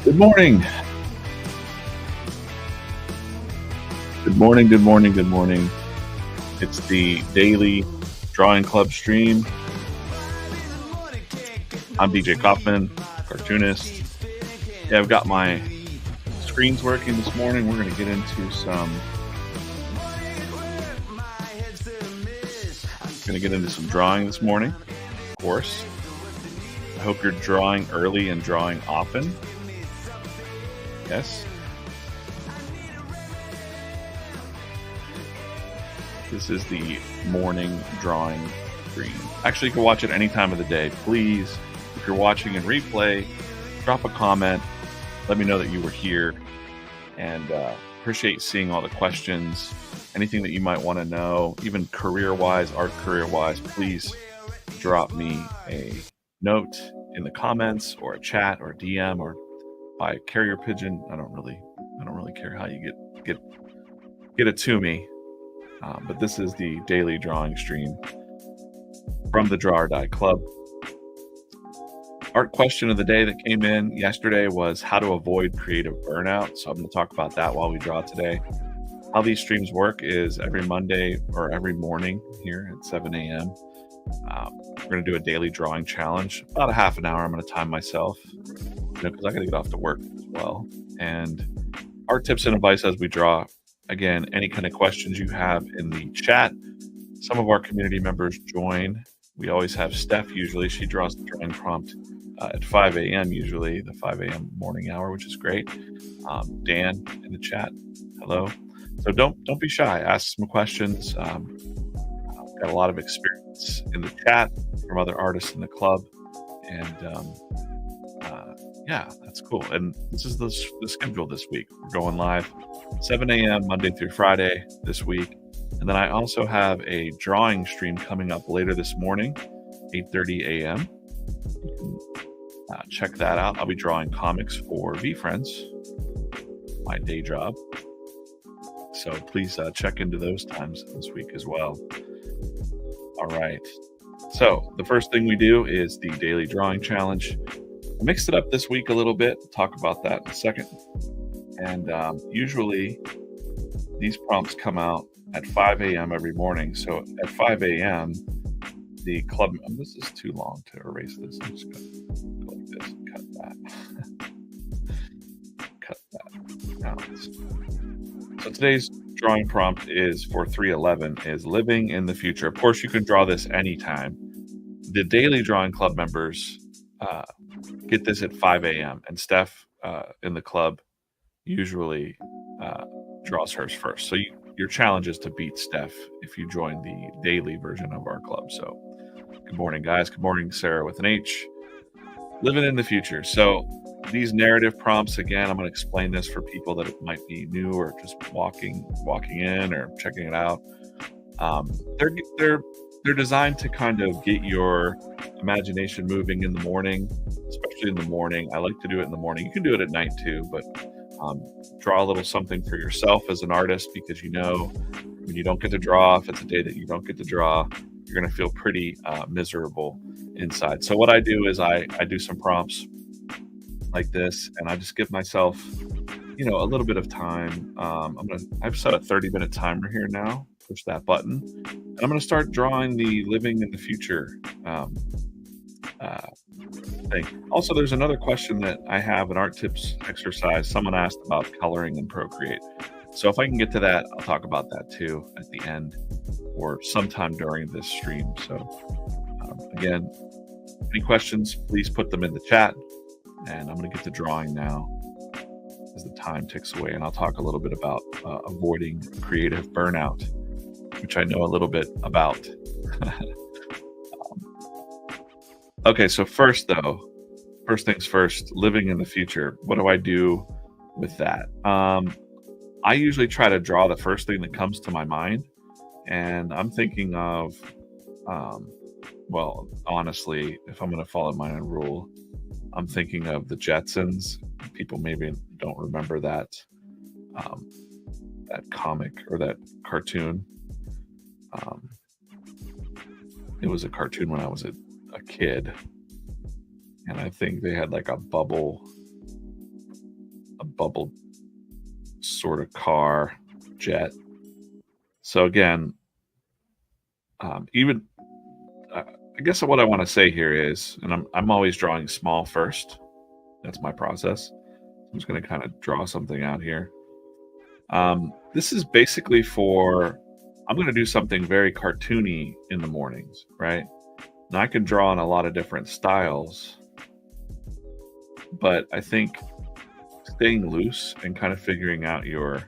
Good morning. Good morning. Good morning. Good morning. It's the daily drawing club stream. I'm DJ Kaufman, cartoonist. Yeah, I've got my screens working this morning. We're going to get into some drawing this morning, of course. I hope you're drawing early and drawing often. Yes. This is the morning drawing stream. Actually, you can watch it any time of the day. Please, if you're watching in replay, drop a comment. Let me know that you were here, and appreciate seeing all the questions. Anything that you might want to know, even career-wise, art career-wise, please drop me a note in the comments or a chat or a DM or by carrier pigeon. I don't really care how you get it to me. But this is the daily drawing stream from the Draw or Die Club. Art question of the day that came in yesterday was how to avoid creative burnout. So I'm going to talk about that while we draw today. How these streams work is every Monday or every morning here at 7 a.m. We're going to do a daily drawing challenge, about a half an hour. I'm going to time myself, because I got to get off to work as well. And art tips and advice as we draw. Again, any kind of questions you have in the chat. Some of our community members join. We always have Steph, usually. She draws the drawing prompt at 5 a.m. usually, the 5 a.m. morning hour, which is great. Dan in the chat, hello. So don't be shy. Ask some questions. I've got a lot of experience in the chat from other artists in the club. And yeah, that's cool. And this is the schedule this week. We're going live 7 a.m. Monday through Friday this week. And then I also have a drawing stream coming up later this morning, 8:30 a.m. You can check that out. I'll be drawing comics for VFriends, my day job. So please check into those times this week as well. All right. So the first thing we do is the daily drawing challenge. I mixed it up this week a little bit. I'll talk about that in a second. And usually these prompts come out at 5 a.m. every morning. So at 5 a.m., the club, this is too long to erase this. I'm just going to go like this and cut that. Cut that out. So today's drawing prompt is for 311, is living in the future. Of course, you can draw this anytime. The daily drawing club members get this at 5 a.m. And Steph in the club usually draws hers first. So your challenge is to beat Steph if you join the daily version of our club. So good morning, guys. Good morning, Sarah with an H. Living in the future. So these narrative prompts, again, I'm going to explain this for people that might be new or just walking in or checking it out. They're designed to kind of get your imagination moving in the morning, especially in the morning. I like to do it in the morning. You can do it at night too, but draw a little something for yourself as an artist, because when you don't get to draw, if it's a day that you don't get to draw, you're going to feel pretty miserable inside. So what I do is I do some prompts like this, and I just give myself, a little bit of time. I've set a 30-minute timer here now. Push that button, and I'm going to start drawing the living in the future thing. Also, there's another question that I have, an art tips exercise. Someone asked about coloring in Procreate. So if I can get to that, I'll talk about that too at the end or sometime during this stream. So again, any questions, please put them in the chat, and I'm going to get to drawing now as the time ticks away, and I'll talk a little bit about avoiding creative burnout, which I know a little bit about. Okay, so first things first, living in the future. What do I do with that? I usually try to draw the first thing that comes to my mind, and I'm thinking of, well, honestly, if I'm going to follow my own rule, I'm thinking of the Jetsons. People maybe don't remember that comic or that cartoon. It was a cartoon when I was a kid, and I think they had like a bubble a bubble sort of car jet. So again, even I guess what I want to say here is, and I'm always drawing small first. That's my process. I'm just going to kind of draw something out here. This is basically for, I'm going to do something very cartoony in the mornings, right? And I can draw in a lot of different styles, but I think staying loose and kind of figuring out your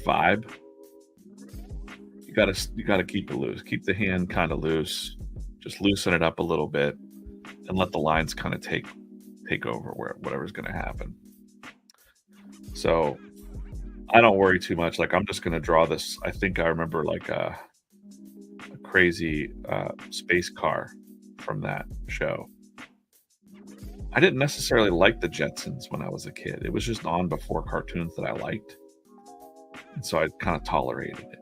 vibe. You gotta keep it loose. Keep the hand kind of loose. Just loosen it up a little bit, and let the lines kind of take over whatever's going to happen. So I don't worry too much. Like, I'm just going to draw this. I think I remember like a crazy space car from that show. I didn't necessarily like the Jetsons when I was a kid. It was just on before cartoons that I liked. And so I kind of tolerated it,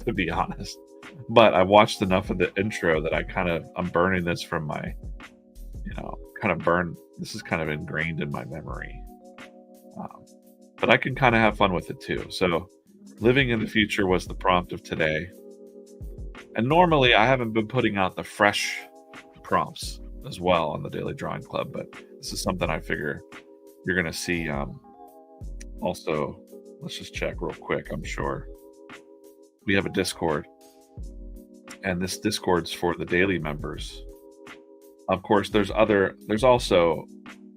to be honest. But I watched enough of the intro that I'm burning this from my, this is kind of ingrained in my memory. But I can kind of have fun with it too. So living in the future was the prompt of today. And normally I haven't been putting out the fresh prompts as well on the Daily Drawing Club, but this is something I figure you're going to see. Also, let's just check real quick. I'm sure we have a Discord, and this Discord's for the daily members. Of course, there's also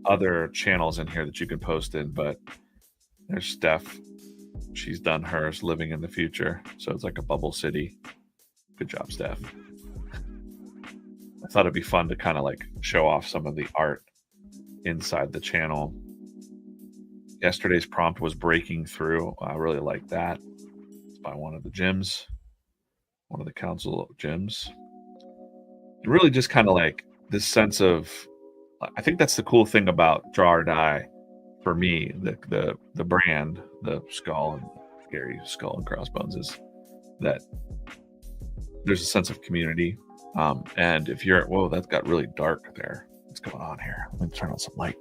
other channels in here that you can post in, but there's Steph. She's done hers, living in the future. So it's like a bubble city. Good job, Steph. I thought it'd be fun to kind of like show off some of the art inside the channel. Yesterday's prompt was breaking through. I really like that. It's by one of the gyms, one of the council gyms. And really just kind of like this sense of, I think that's the cool thing about Draw or Die for me, the brand, the skull and Gary Skull and Crossbones, is that there's a sense of community. And if you're, whoa, that got really dark there. What's going on here? Let me turn on some light.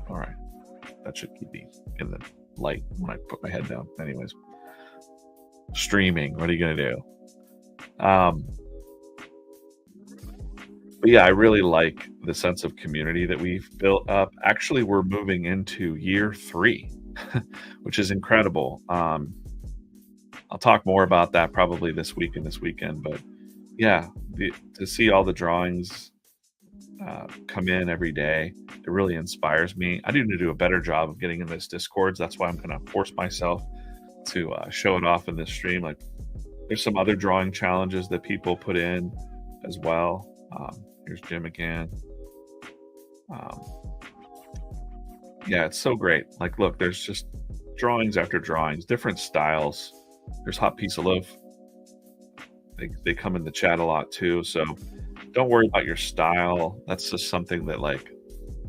All right. That should keep me in the light when I put my head down. Anyways, streaming, what are you going to do? But yeah, I really like the sense of community that we've built up. Actually, we're moving into year 3, which is incredible. I'll talk more about that probably this week and this weekend. But yeah, to see all the drawings come in every day, it really inspires me. I need to do a better job of getting in this Discords. That's why I'm going to force myself to show it off in this stream. Like, there's some other drawing challenges that people put in as well. Here's Jim again. Yeah, it's so great. Like, look, there's just drawings after drawings, different styles. There's Hot Piece of Loaf. They come in the chat a lot too. So don't worry about your style. That's just something that, like,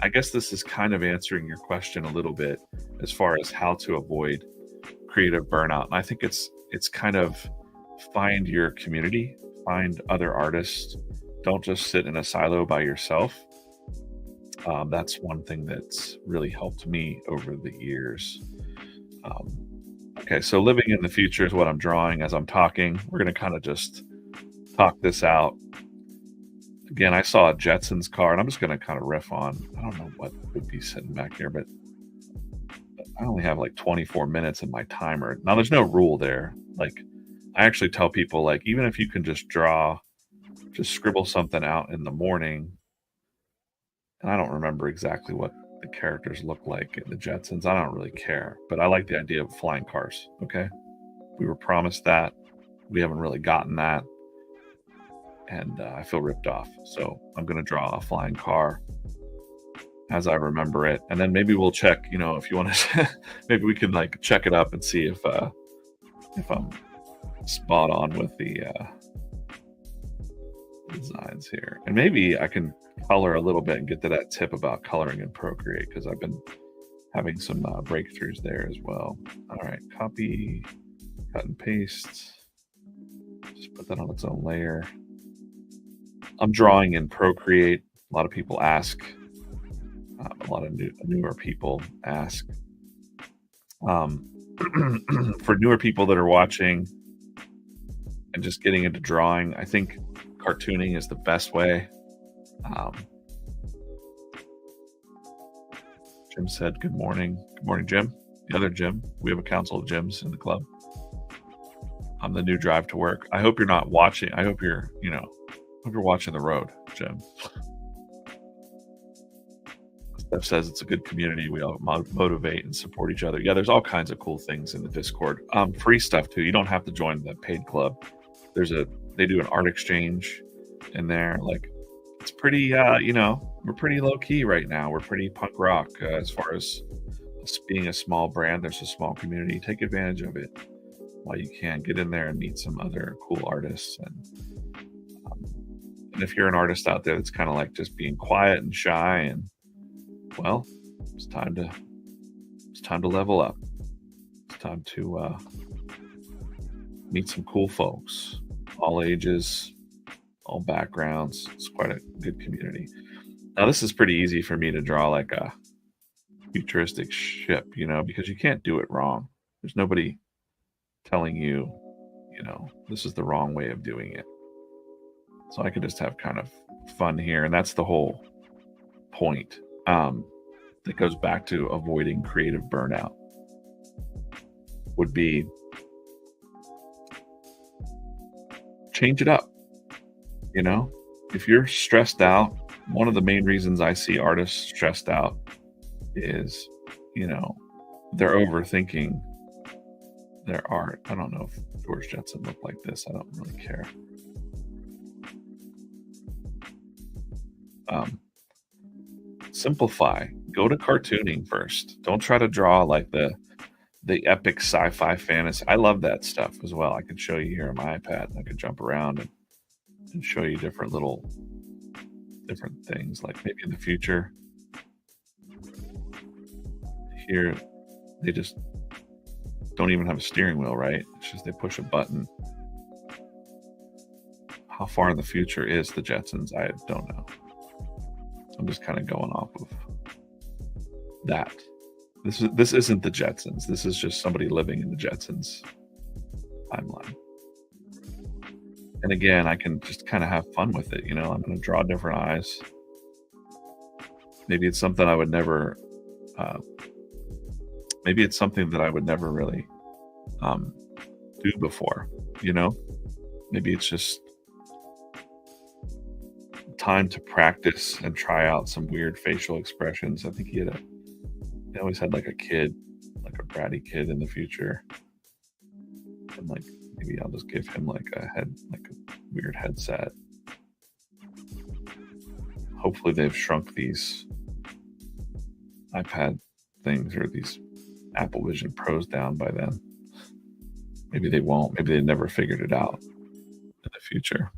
I guess this is kind of answering your question a little bit as far as how to avoid creative burnout. And I think it's kind of find your community, find other artists. Don't just sit in a silo by yourself. That's one thing that's really helped me over the years. Okay, so living in the future is what I'm drawing as I'm talking. We're going to kind of just talk this out. Again, I saw a Jetsons car, and I'm just going to kind of riff on, I don't know what would be sitting back here, but I only have like 24 minutes in my timer. Now, there's no rule there. Like, I actually tell people, like, even if you can just scribble something out in the morning, and I don't remember exactly what the characters look like in the Jetsons. I don't really care, but I like the idea of flying cars. Okay, we were promised that. We haven't really gotten that, and I feel ripped off. So I'm going to draw a flying car as I remember it, and then maybe we'll check. If you want to, maybe we can like check it up and see if I'm spot on with the designs here, and maybe I can color a little bit and get to that tip about coloring in Procreate, because I've been having some breakthroughs there as well. All right, copy, cut and paste, just put that on its own layer. I'm drawing in Procreate. A lot of people ask. A lot of newer people ask. For newer people that are watching and just getting into drawing, I think cartooning is the best way. Jim said, "Good morning." Good morning, Jim. The other Jim. We have a council of Jims in the club. I'm the new drive to work. I hope you're not watching. I hope you're, hope you're watching the road, Jim. Steph says it's a good community. We all motivate and support each other. Yeah, there's all kinds of cool things in the Discord. Free stuff too. You don't have to join the paid club. They do an art exchange in there. Like, it's pretty, we're pretty low key right now. We're pretty punk rock as far as being a small brand. There's a small community. Take advantage of it while you can. Get in there and meet some other cool artists. And if you're an artist out there that's kind of like just being quiet and shy, and well, it's time to level up. It's time to meet some cool folks, all ages, all backgrounds. It's quite a good community. Now, this is pretty easy for me to draw like a futuristic ship, because you can't do it wrong. There's nobody telling you, this is the wrong way of doing it. So I could just have kind of fun here. And that's the whole point. That goes back to avoiding creative burnout. Would be change it up. If you're stressed out, one of the main reasons I see artists stressed out is, they're overthinking their art. I don't know if George Jetson looked like this. I don't really care. Simplify. Go to cartooning first. Don't try to draw like the epic sci-fi fantasy. I love that stuff as well. I could show you here on my iPad. I could jump around and show you different things, like maybe in the future. Here, they just don't even have a steering wheel, right? It's just they push a button. How far in the future is the Jetsons? I don't know. I'm just kind of going off of that. This isn't the Jetsons. This is just somebody living in the Jetsons timeline. And again, I can just kind of have fun with it. I'm going to draw different eyes. Maybe it's something I would never. Maybe it's something that I would never really do before. Maybe it's just time to practice and try out some weird facial expressions. I think he always had like a kid, like a bratty kid in the future. And like, maybe I'll just give him like a weird headset. Hopefully they've shrunk these iPad things or these Apple Vision Pros down by then. Maybe they won't. Maybe they never figured it out in the future.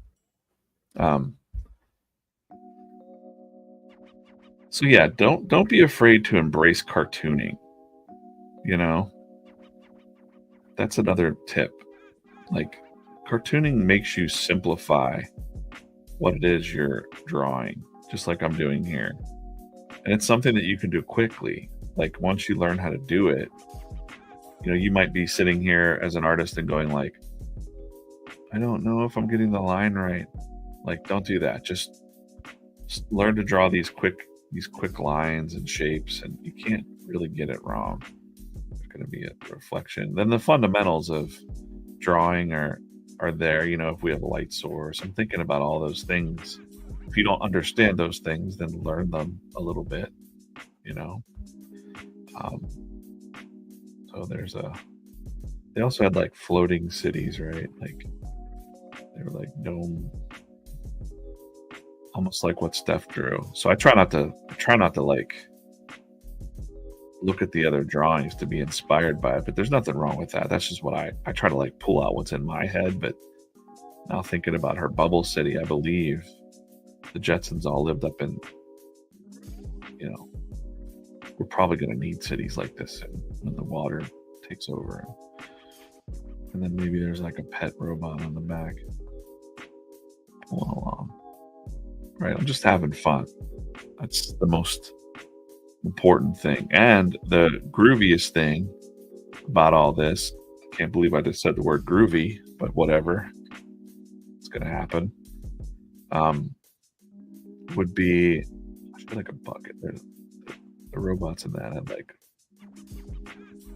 So yeah, don't be afraid to embrace cartooning. That's another tip. Like, cartooning makes you simplify what it is you're drawing, just like I'm doing here. And it's something that you can do quickly. Like, once you learn how to do it, you might be sitting here as an artist and going like, I don't know if I'm getting the line right. Like, don't do that. Just learn to draw these quick lines and shapes, and you can't really get it wrong. There's going to be a reflection. Then the fundamentals of drawing are there. If we have a light source, I'm thinking about all those things. If you don't understand those things, then learn them a little bit. So they also had like floating cities, right? Like, they were like dome, almost like what Steph drew. So I try not to like look at the other drawings to be inspired by it, but there's nothing wrong with that. That's just what I try to like pull out what's in my head. But now thinking about her bubble city, I believe the Jetsons all lived up in, we're probably going to need cities like this when the water takes over. And then maybe there's like a pet robot on the back pulling along. right? I'm just having fun. That's the most important thing. And the grooviest thing about all this, I can't believe I just said the word groovy, but whatever, it's going to happen, um, would be, I feel like a bucket. The robots in that, I'd like,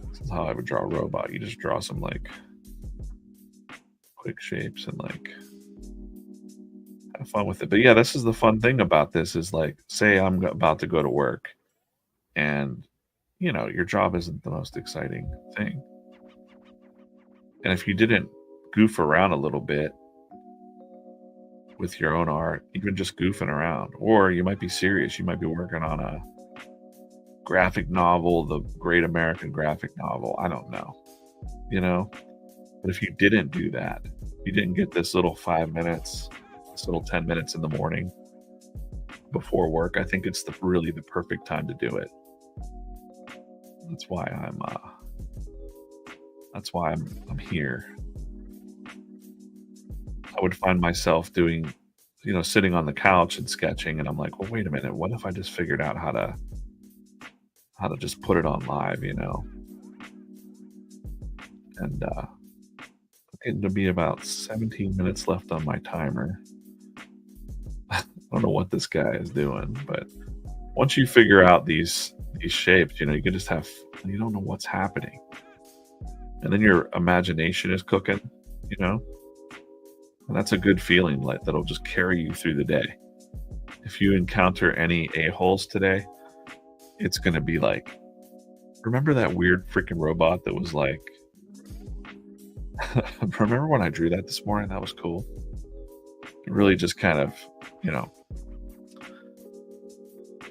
this is how I would draw a robot. You just draw some like quick shapes and like have fun with it. But yeah, this is the fun thing about this is like, say I'm about to go to work and your job isn't the most exciting thing. And if you didn't goof around a little bit with your own art, even just goofing around, or you might be serious, you might be working on a graphic novel, the great American graphic novel, I don't know, but if you didn't do that, you didn't get this little 5 minutes, this little 10 minutes in the morning before work, I think it's really the perfect time to do it. That's why I'm here. I would find myself doing, sitting on the couch and sketching, and I'm like, well, wait a minute, what if I just figured out how to just put it on live, and getting to be about 17 minutes left on my timer. I don't know what this guy is doing, but once you figure out these shapes, you can just you don't know what's happening. And then your imagination is cooking, and that's a good feeling, like that'll just carry you through the day. If you encounter any a-holes today, it's going to be like, remember that weird freaking robot that was like, remember when I drew that this morning? That was cool. It really just kind of, you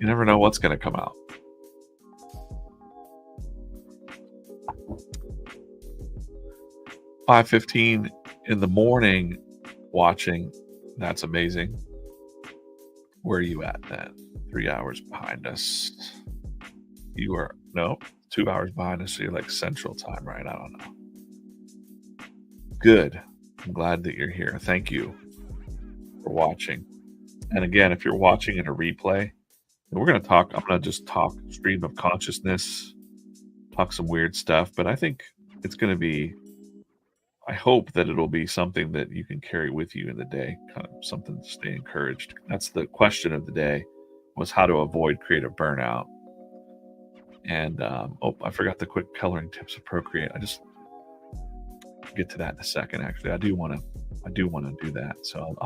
never know what's going to come out. "5:15 in the morning watching. That's amazing. Where are you at then? 3 hours behind us. You are, no, 2 hours behind us, so you're like Central Time, right? I don't know. Good. I'm glad that you're here. Thank you for watching. And again, if you're watching in a replay, I'm going to just talk stream of consciousness, talk some weird stuff, but I think it's going to be, I hope that it'll be something that you can carry with you in the day, kind of something to stay encouraged. That's the question of the day, was how to avoid creative burnout. And I forgot the quick coloring tips of Procreate. I just get to that in a second. Actually, I do want to do that. So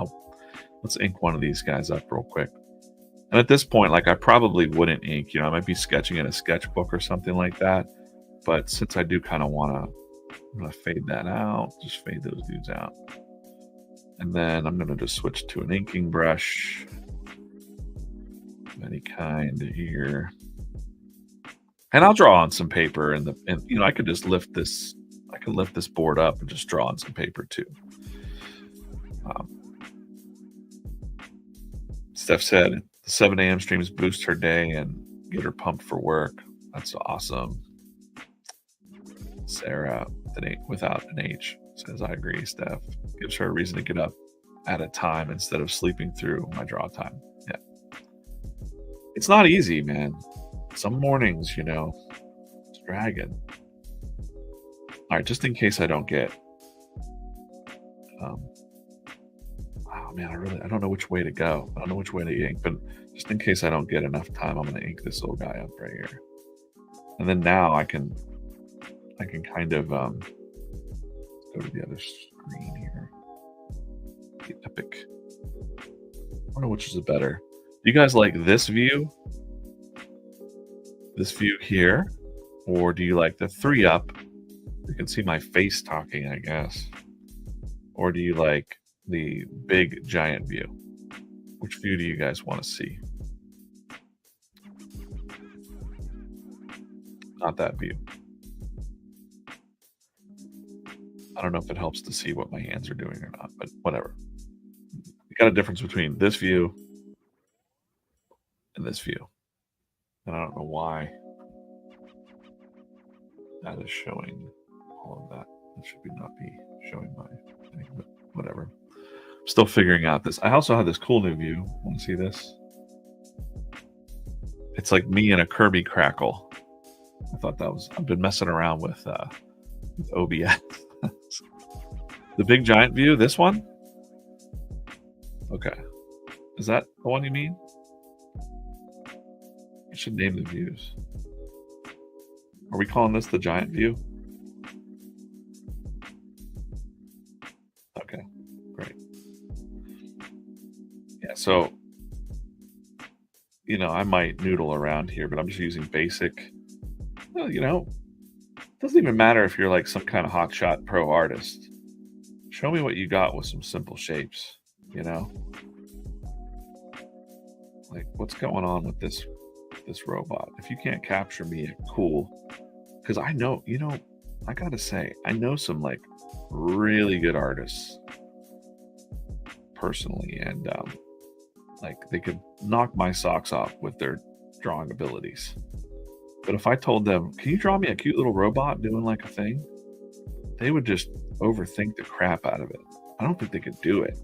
let's ink one of these guys up real quick. And at this point, like, I probably wouldn't ink. I might be sketching in a sketchbook or something like that. But since I do kind of want to, I'm going to fade that out. Just fade those dudes out. And then I'm going to just switch to an inking brush of any kind here. And I'll draw on some paper, and I could just lift this. I can lift this board up and just draw on some paper too. Steph said the 7 a.m. streams boost her day and get her pumped for work. That's awesome. Sarah, without an H, says, I agree, Steph. Gives her a reason to get up at a time instead of sleeping through my draw time. Yeah. It's not easy, man. Some mornings, it's dragging. All right, just in case I don't get, oh man, I don't know which way to go. I don't know which way to ink, but just in case I don't get enough time, I'm going to ink this little guy up right here. And then now I can kind of go to the other screen here. The epic. I don't know which is better. Do you guys like this view? This view here? Or do you like the 3-up? You can see my face talking, I guess. Or do you like the big giant view? Which view do you guys want to see? Not that view. I don't know if it helps to see what my hands are doing or not, but whatever. You got a difference between this view and this view. And I don't know why that is showing all of that. It should not be showing my thing, but whatever. Still figuring out this. I also have this cool new view. Want to see this? It's like me and a Kirby crackle. I thought that was. I've been messing around with OBS. The big giant view. This one. Okay. Is that the one you mean? I should name the views. Are we calling this the giant view? Okay, great. Yeah, so, I might noodle around here, but I'm just using basic. Well, it doesn't even matter if you're like some kind of hotshot pro artist. Show me what you got with some simple shapes, Like, what's going on with this robot? If you can't capture me, cool. Because I know, I gotta say, I know some like really good artists personally, and like they could knock my socks off with their drawing abilities. But if I told them, can you draw me a cute little robot doing like a thing? They would just overthink the crap out of it. I don't think they could do it.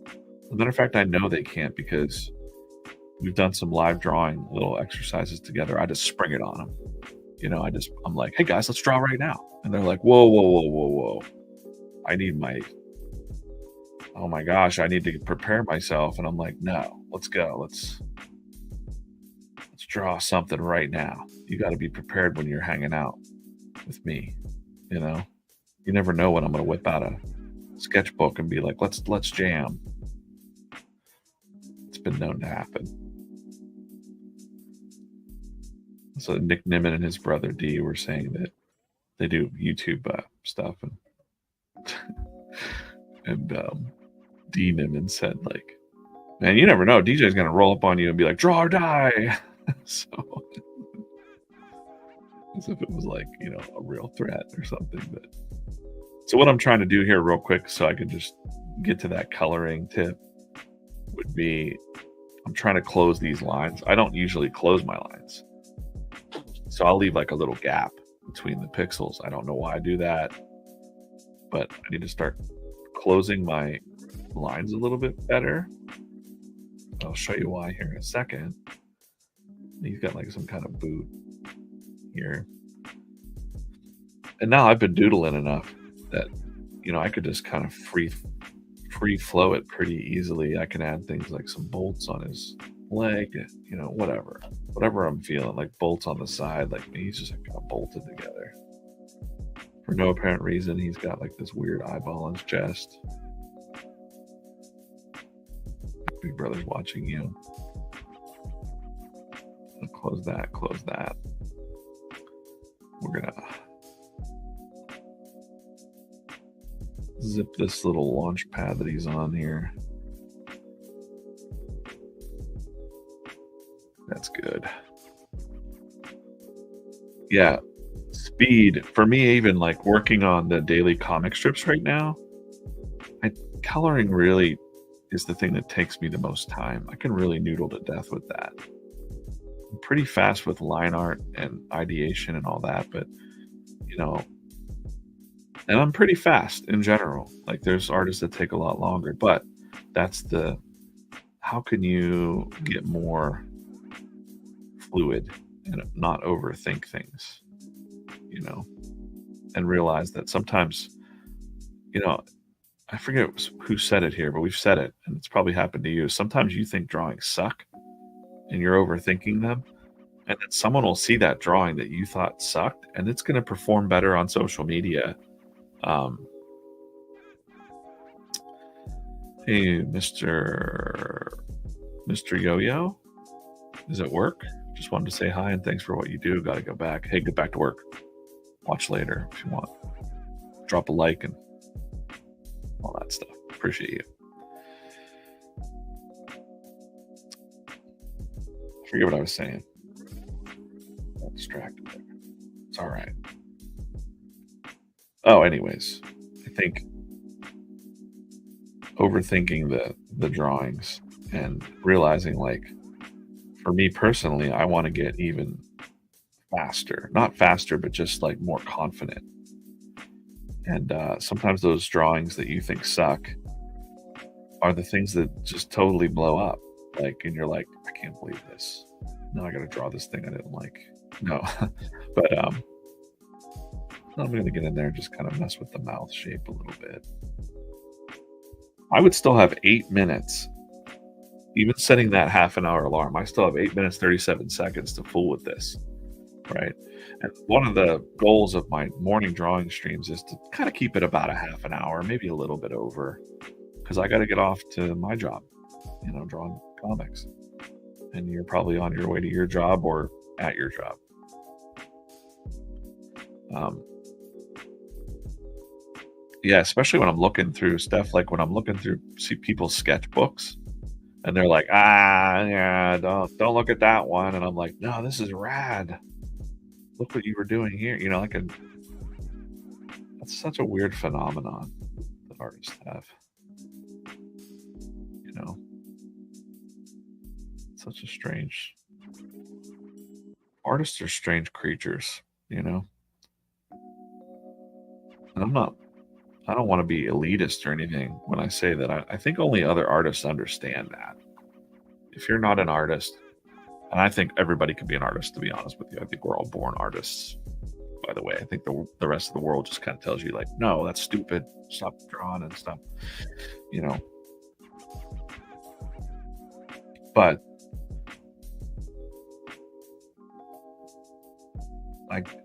As a matter of fact, I know they can't because we've done some live drawing little exercises together. I just spring it on them. I'm like, hey guys, let's draw right now. And they're like, whoa, whoa, whoa, whoa, whoa. Oh my gosh, I need to prepare myself. And I'm like, no, let's go. Let's draw something right now. You got to be prepared when you're hanging out with me. You never know when I'm going to whip out a sketchbook and be like, let's jam. It's been known to happen. So Nick Nimmin and his brother D were saying that they do YouTube stuff, and D Nimmin said, like, man, you never know. DJ's gonna roll up on you and be like, draw or die. So as if it was like, a real threat or something. But so what I'm trying to do here real quick, so I can just get to that coloring tip, would be I'm trying to close these lines. I don't usually close my lines. So I'll leave like a little gap between the pixels. I don't know why I do that, but I need to start closing my lines a little bit better. I'll show you why here in a second. He's got like some kind of boot here. And now I've been doodling enough that, I could just kind of free flow it pretty easily. I can add things like some bolts on his leg, whatever I'm feeling, like bolts on the side, like he's just kind of bolted together for no apparent reason. He's got like this weird eyeball on his chest. Big brother's watching you. Close that. We're gonna zip this little launch pad that he's on here. That's good. Yeah, speed for me. Even like working on the daily comic strips right now, coloring really is the thing that takes me the most time. I can really noodle to death with that. I'm pretty fast with line art and ideation and all that, but and I'm pretty fast in general. Like there's artists that take a lot longer, but that's how can you get more fluid and not overthink things, and realize that sometimes, I forget who said it here, but we've said it, and it's probably happened to you. Sometimes you think drawings suck and you're overthinking them, and then someone will see that drawing that you thought sucked and it's going to perform better on social media. Hey, Mr. Yo-Yo, is it work? Just wanted to say hi and thanks for what you do. Got to go back. Hey, get back to work. Watch later if you want. Drop a like and all that stuff. Appreciate you. Forget what I was saying. Got distracted there. It's all right. Oh, anyways, I think overthinking the drawings and realizing, like, for me personally, I want to get even faster. Not faster, but just like more confident. And sometimes those drawings that you think suck, are the things that just totally blow up. Like, and you're like, I can't believe this. Now I got to draw this thing I didn't like. No, but I'm going to get in there and just kind of mess with the mouth shape a little bit. I would still have 8 minutes, even setting that half an hour alarm. I still have 8 minutes, 37 seconds to fool with this, right? And one of the goals of my morning drawing streams is to kind of keep it about a half an hour, maybe a little bit over, because I got to get off to my job, drawing comics. And you're probably on your way to your job or at your job. Yeah, especially when I'm looking through stuff, like when I'm looking through people's sketchbooks, and they're like, yeah, don't look at that one, and I'm like, no, this is rad. Look what you were doing here. That's such a weird phenomenon that artists have. Such a strange. Artists are strange creatures, and I don't want to be elitist or anything when I say that. I think only other artists understand that. If you're not an artist, and I think everybody can be an artist, to be honest with you. I think we're all born artists, by the way. I think the rest of the world just kind of tells you, like, no, that's stupid. Stop drawing and stuff, But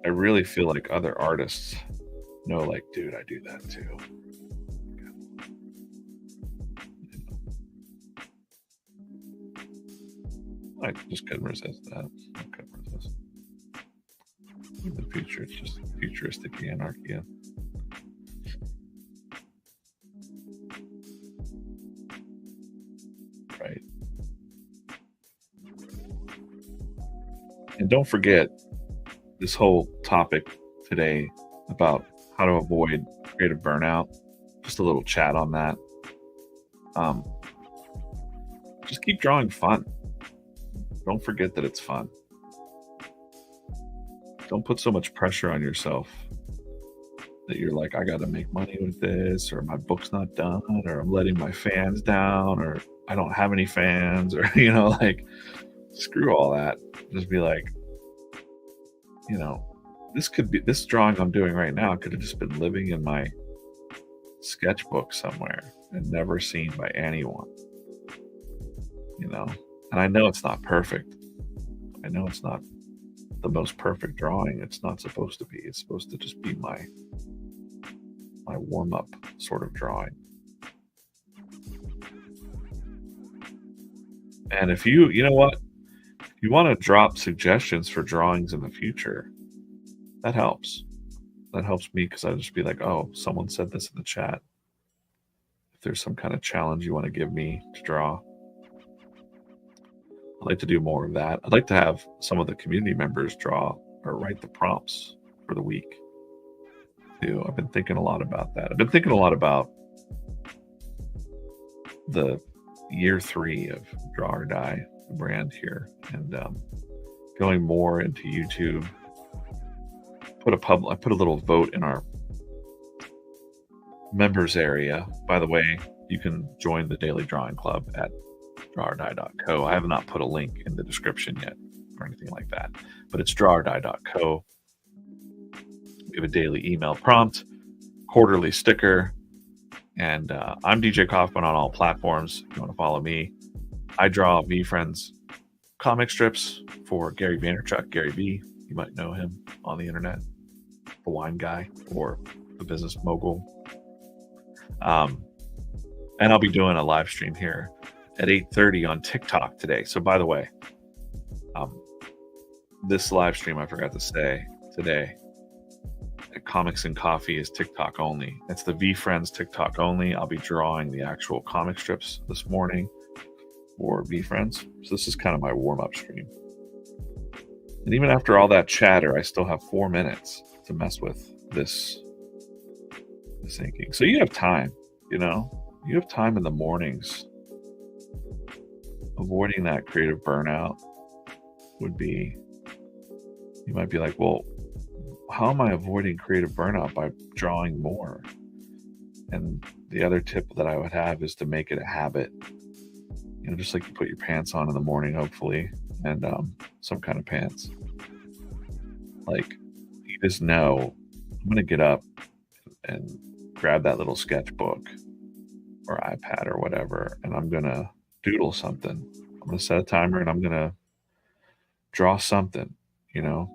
I really feel like other artists know, like, dude, I do that too. I just couldn't resist that. I couldn't resist. In the future, it's just futuristic anarchy. Right. And don't forget this whole topic today about how to avoid creative burnout. Just a little chat on that. Just keep drawing fun. Don't forget that it's fun. Don't put so much pressure on yourself that you're like, I got to make money with this, or my book's not done, or I'm letting my fans down, or I don't have any fans, or, screw all that. Just be like, this drawing I'm doing right now could have just been living in my sketchbook somewhere and never seen by anyone, and I know it's not perfect. I know it's not the most perfect drawing. It's not supposed to be. It's supposed to just be my warm-up sort of drawing. And if you know what, if you want to drop suggestions for drawings in the future, that helps. That helps me, because I'll just be like, oh, someone said this in the chat. If there's some kind of challenge you want to give me to draw, I'd like to do more of that. I'd like to have some of the community members draw or write the prompts for the week too. I've been thinking a lot about that. I've been thinking a lot about the year 3 of Draw or Die, the brand here, and going more into YouTube. I put a little vote in our members area. By the way, you can join the Daily Drawing Club at drawordie.co. I have not put a link in the description yet or anything like that, but it's drawordie.co. We have a daily email prompt, quarterly sticker, and I'm DJ Kaufman on all platforms. If you want to follow me, I draw VeeFriends comic strips for Gary Vaynerchuk, Gary V. You might know him on the internet, the wine guy or the business mogul. And I'll be doing a live stream here at 8:30 on TikTok today. So by the way, this live stream, I forgot to say today, at Comics and Coffee is TikTok only. It's the VeeFriends TikTok only. I'll be drawing the actual comic strips this morning for VeeFriends. So this is kind of my warm-up stream. And even after all that chatter, I still have 4 minutes to mess with this inking. So you have time, you have time in the mornings. Avoiding that creative burnout would be, you might be like, well, how am I avoiding creative burnout? By drawing more. And the other tip that I would have is to make it a habit. Just like you put your pants on in the morning, hopefully, and some kind of pants. Like, you just know, I'm gonna get up and grab that little sketchbook or iPad or whatever, and I'm gonna doodle something. I'm gonna set a timer and I'm gonna draw something, you know.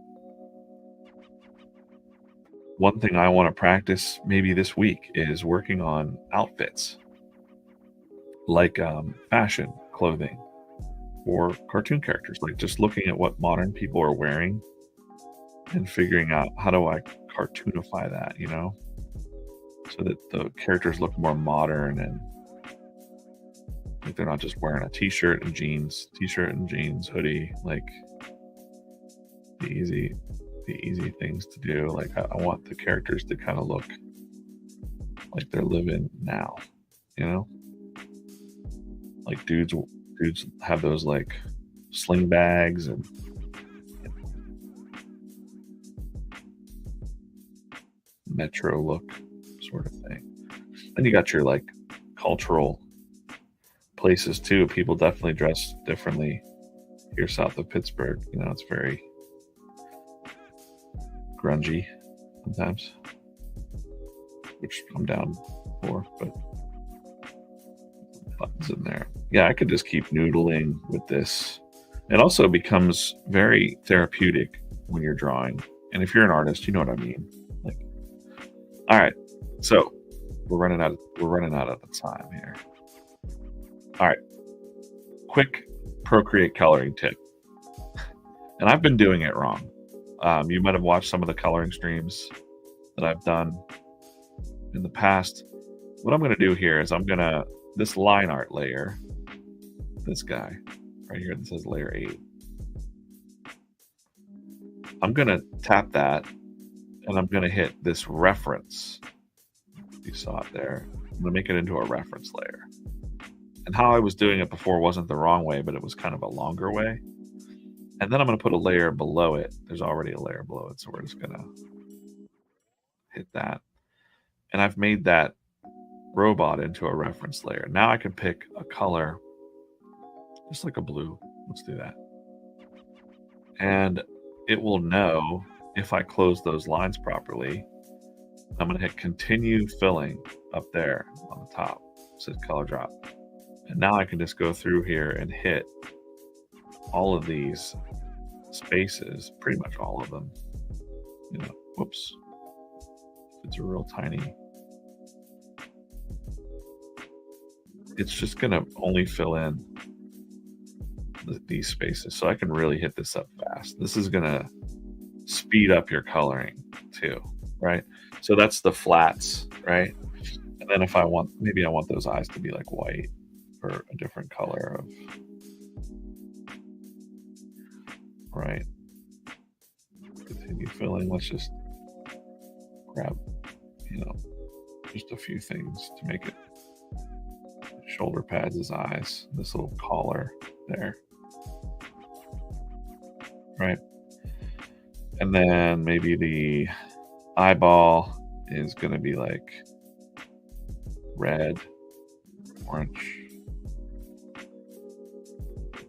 One thing I want to practice maybe this week is working on outfits, like fashion clothing or cartoon characters, like just looking at what modern people are wearing and figuring out how do I cartoonify that, so that the characters look more modern and like they're not just wearing a t-shirt and jeans, hoodie, like the easy things to do. Like I want the characters to kind of look like they're living now, like dudes have those like sling bags and metro look sort of thing. Then you got your like cultural places too. People definitely dress differently here south of Pittsburgh. It's very grungy sometimes, which I'm down for, but buttons in there. Yeah, I could just keep noodling with this. It also becomes very therapeutic when you're drawing. And if you're an artist, you know what I mean. Like, all right, so we're running out of the time here. All right, quick Procreate coloring tip. And I've been doing it wrong. You might have watched some of the coloring streams that I've done in the past. What I'm going to do here is this line art layer, this guy right here that says layer 8. I'm going to tap that and I'm going to hit this reference. You saw it there. I'm going to make it into a reference layer. And how I was doing it before wasn't the wrong way, but it was kind of a longer way. And then I'm going to put a layer below it. There's already a layer below it, so we're just going to hit that. And I've made that robot into a reference layer. Now I can pick a color, just like a blue. Let's do that. And it will know if I close those lines properly. I'm going to hit continue filling up there on the top. It says color drop. And now I can just go through here and hit all of these spaces, pretty much all of them. Whoops. It's a real tiny. It's just going to only fill in these spaces. So I can really hit this up fast. This is going to speed up your coloring too, right? So that's the flats, right? And then if maybe I want those eyes to be like white or a different color of, right? Continue filling. Let's just grab, just a few things to make it. Shoulder pads as eyes. This little collar there, right? And then maybe the eyeball is going to be like red, orange,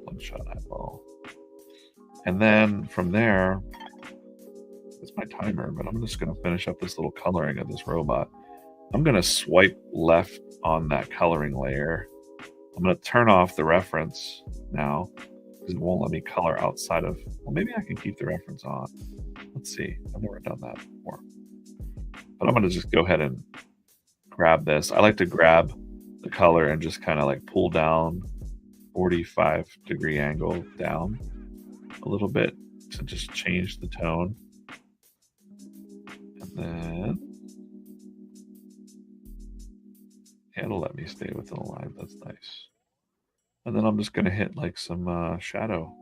bloodshot eyeball. And then from there, it's my timer, but I'm just going to finish up this little coloring of this robot. I'm going to swipe left on that coloring layer. I'm going to turn off the reference now because it won't let me color outside of, well, maybe I can keep the reference on. Let's see. I've never done that before. But I'm going to just go ahead and grab this. I like to grab the color and just kind of like pull down 45-degree angle down a little bit to just change the tone. And then it'll let me stay within a line. That's nice. And then I'm just going to hit like some shadow.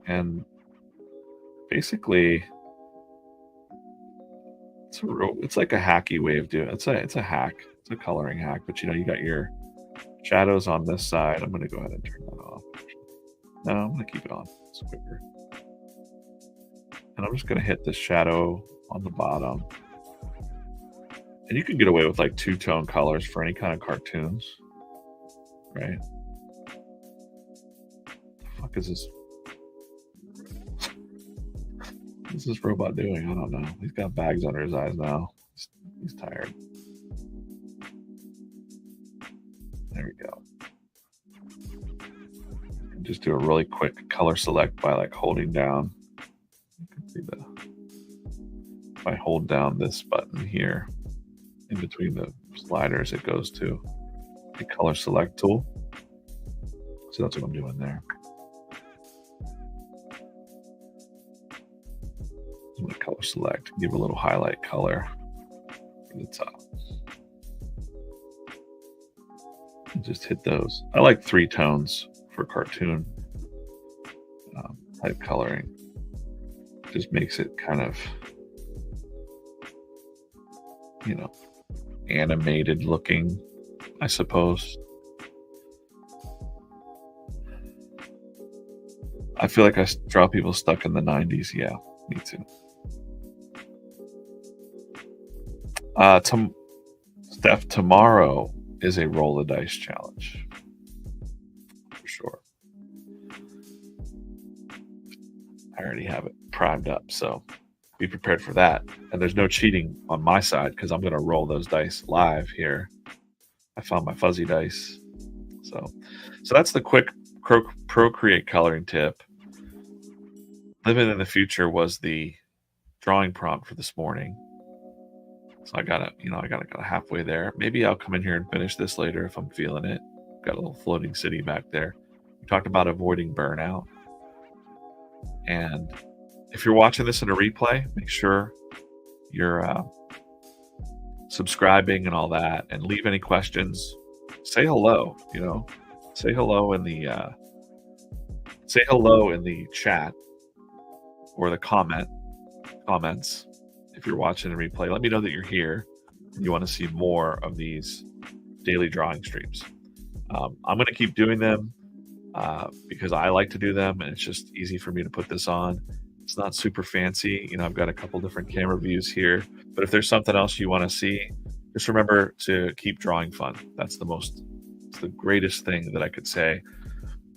And basically, it's like a hacky way of doing it. It's a hack. It's a coloring hack. But you got your shadows on this side. I'm going to go ahead and turn that off. No, I'm going to keep it on. It's quicker. And I'm just going to hit the shadow on the bottom. And you can get away with like two-tone colors for any kind of cartoons, right? The fuck is this? What's this robot doing? I don't know. He's got bags under his eyes now. He's tired. There we go. Just do a really quick color select by like holding down. You can see if I hold down this button here, in between the sliders, it goes to the color select tool. So that's what I'm doing there. I'm going to color select, give a little highlight color for the top. And just hit those. I like 3 tones for cartoon type coloring. Just makes it kind of, you know, animated looking, I suppose. I feel like I draw people stuck in the 90s. Yeah, me too. Steph, tomorrow is a roll the dice challenge. For sure. I already have it primed up, so be prepared for that. And there's no cheating on my side because I'm going to roll those dice live here. I found my fuzzy dice. So that's the quick Procreate coloring tip. Living in the future was the drawing prompt for this morning. So I got it halfway there. Maybe I'll come in here and finish this later if I'm feeling it. Got a little floating city back there. We talked about avoiding burnout. And if you're watching this in a replay, make sure you're subscribing and all that, and leave any questions. Say hello, say hello in the chat or the comments. If you're watching a replay, let me know that you're here and you want to see more of these daily drawing streams. I'm going to keep doing them because I like to do them, and it's just easy for me to put this on. It's not super fancy. I've got a couple different camera views here, but if there's something else you want to see, just remember to keep drawing fun. It's the greatest thing that I could say.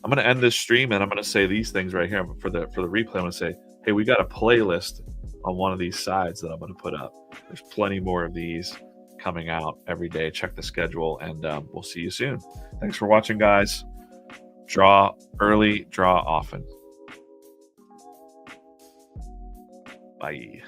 I'm going to end this stream and I'm going to say these things right here for the replay. I'm going to say, hey, we got a playlist on one of these sides that I'm going to put up. There's plenty more of these coming out every day. Check the schedule, and we'll see you soon. Thanks for watching, guys. Draw early, draw often. Bye.